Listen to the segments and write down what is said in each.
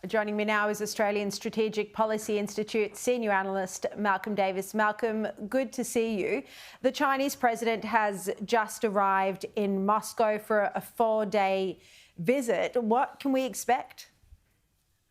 Joining me now is Australian Strategic Policy Institute Senior Analyst Malcolm Davis. Malcolm, good to see you. The Chinese president has just arrived in Moscow for a 4-day visit. What can we expect?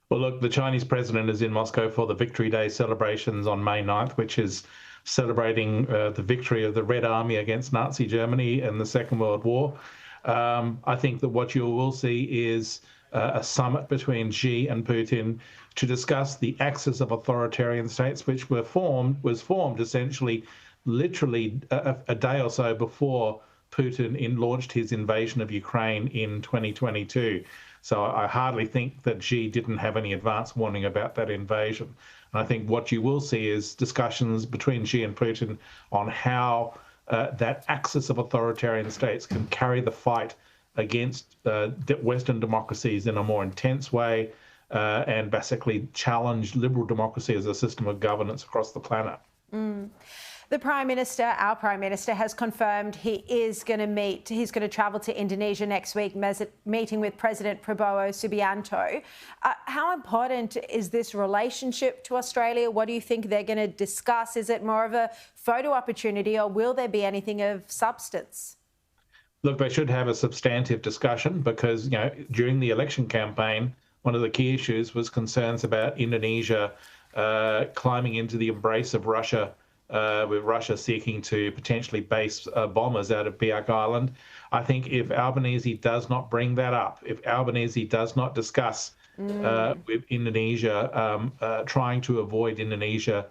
Well, look, the Chinese president is in Moscow for the Victory Day celebrations on May 9th, which is celebrating the victory of the Red Army against Nazi Germany in the Second World War. I think that what you will see is a summit between Xi and Putin to discuss the axis of authoritarian states, which was formed essentially literally a day or so before Putin launched his invasion of Ukraine in 2022. So I hardly think that Xi didn't have any advance warning about that invasion. And I think what you will see is discussions between Xi and Putin on how that axis of authoritarian states can carry the fight against Western democracies in a more intense way and basically challenge liberal democracy as a system of governance across the planet. The Prime Minister, our Prime Minister, has confirmed he's going to travel to Indonesia next week, meeting with President Prabowo Subianto. How important is this relationship to Australia? What do you think they're going to discuss? Is it more of a photo opportunity, or will there be anything of substance? Look, they should have a substantive discussion because, during the election campaign, one of the key issues was concerns about Indonesia climbing into the embrace of Russia, with Russia seeking to potentially base bombers out of Biak Island. I think if Albanese does not bring that up, if Albanese does not discuss with Indonesia, trying to avoid Indonesia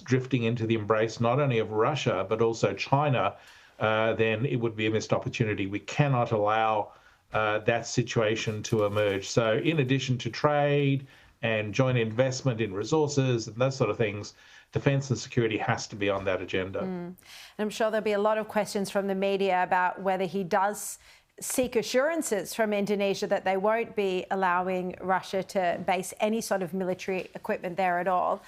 drifting into the embrace not only of Russia, but also China, then it would be a missed opportunity. We cannot allow that situation to emerge. So in addition to trade and joint investment in resources and those sort of things, defence and security has to be on that agenda. And I'm sure there'll be a lot of questions from the media about whether he does seek assurances from Indonesia that they won't be allowing Russia to base any sort of military equipment there at all.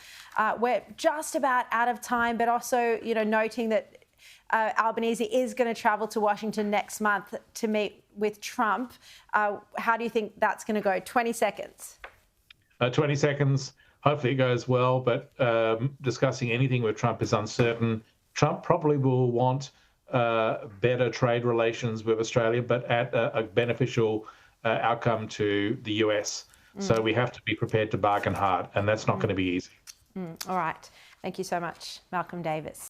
We're just about out of time, but also, noting that Albanese is going to travel to Washington next month to meet with Trump. How do you think that's going to go? 20 seconds. 20 seconds. Hopefully it goes well, but discussing anything with Trump is uncertain. Trump probably will want better trade relations with Australia, but at a beneficial outcome to the US. So we have to be prepared to bargain hard, and that's not going to be easy. All right. Thank you so much, Malcolm Davis.